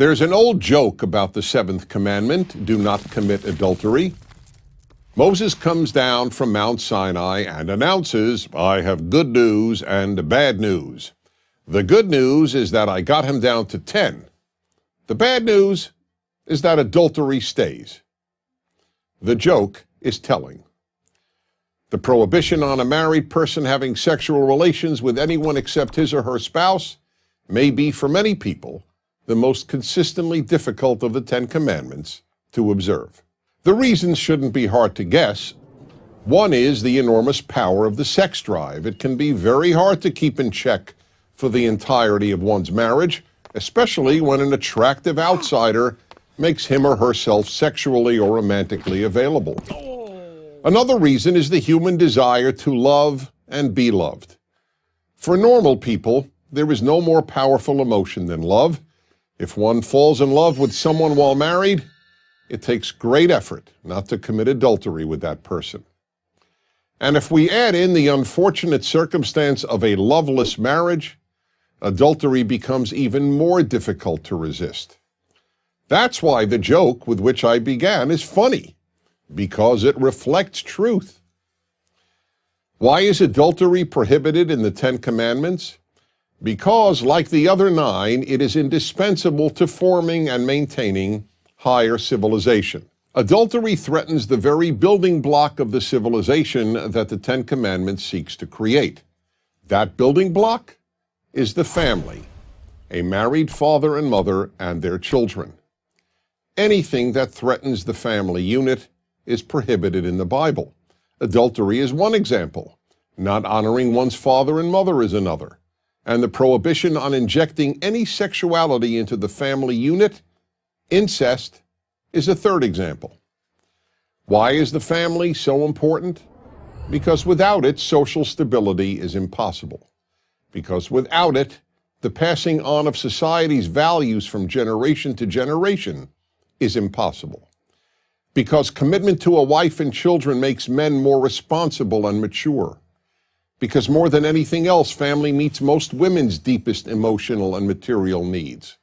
There's an old joke about the seventh commandment, do not commit adultery. Moses comes down from Mount Sinai and announces, I have good news and bad news. The good news is that I got him down to 10. The bad news is that adultery stays. The joke is telling. The prohibition on a married person having sexual relations with anyone except his or her spouse may be, for many people, the most consistently difficult of the 10 Commandments to observe. The reasons shouldn't be hard to guess. One is the enormous power of the sex drive. It can be very hard to keep in check for the entirety of one's marriage, especially when an attractive outsider makes him or herself sexually or romantically available. Another reason is the human desire to love and be loved. For normal people, there is no more powerful emotion than love. If one falls in love with someone while married, it takes great effort not to commit adultery with that person. And if we add in the unfortunate circumstance of a loveless marriage, adultery becomes even more difficult to resist. That's why the joke with which I began is funny, because it reflects truth. Why is adultery prohibited in the 10 Commandments? Because, like the other 9, it is indispensable to forming and maintaining higher civilization. Adultery threatens the very building block of the civilization that the 10 Commandments seeks to create. That building block is the family, a married father and mother and their children. Anything that threatens the family unit is prohibited in the Bible. Adultery is one example. Not honoring one's father and mother is another. And the prohibition on injecting any sexuality into the family unit, incest, is a third example. Why is the family so important? Because without it, social stability is impossible. Because without it, the passing on of society's values from generation to generation is impossible. Because commitment to a wife and children makes men more responsible and mature. Because more than anything else, family meets most women's deepest emotional and material needs.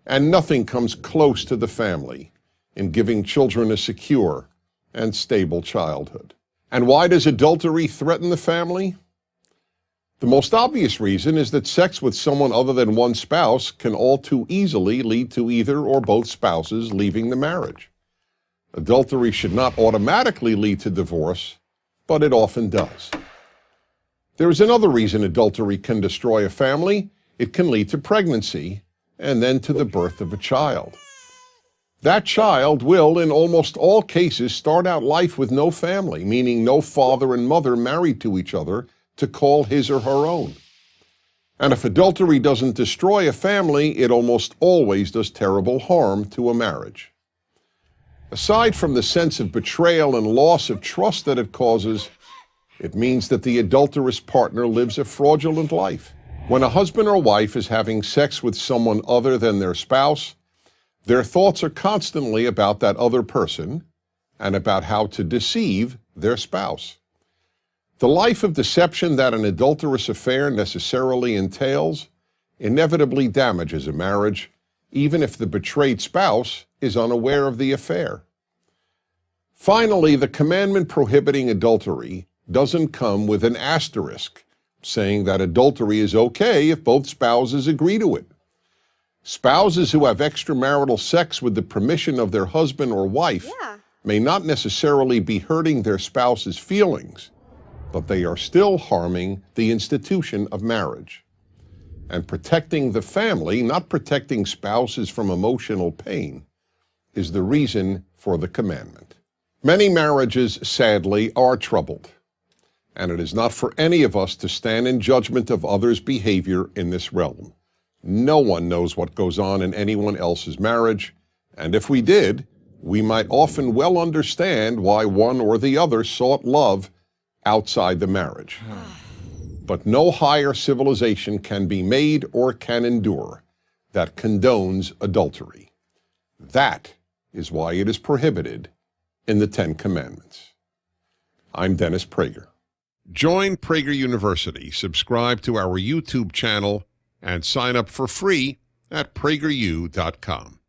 And nothing comes close to the family in giving children a secure and stable childhood. And why does adultery threaten the family? The most obvious reason is that sex with someone other than one spouse can all too easily lead to either or both spouses leaving the marriage. Adultery should not automatically lead to divorce, but it often does. There is another reason adultery can destroy a family. It can lead to pregnancy and then to the birth of a child. That child will, in almost all cases, start out life with no family, meaning no father and mother married to each other to call his or her own. And if adultery doesn't destroy a family, it almost always does terrible harm to a marriage. Aside from the sense of betrayal and loss of trust that it causes, it means that the adulterous partner lives a fraudulent life. When a husband or wife is having sex with someone other than their spouse, their thoughts are constantly about that other person and about how to deceive their spouse. The life of deception that an adulterous affair necessarily entails inevitably damages a marriage, even if the betrayed spouse is unaware of the affair. Finally, the commandment prohibiting adultery doesn't come with an asterisk saying that adultery is okay if both spouses agree to it. Spouses who have extramarital sex with the permission of their husband or wife may not necessarily be hurting their spouse's feelings, but they are still harming the institution of marriage. And protecting the family, not protecting spouses from emotional pain, is the reason for the commandment. Many marriages, sadly, are troubled. And it is not for any of us to stand in judgment of others' behavior in this realm. No one knows what goes on in anyone else's marriage, and if we did, we might often well understand why one or the other sought love outside the marriage. But no higher civilization can be made or can endure that condones adultery. That is why it is prohibited in the 10 Commandments. I'm Dennis Prager. Join Prager University, subscribe to our YouTube channel, and sign up for free at prageru.com.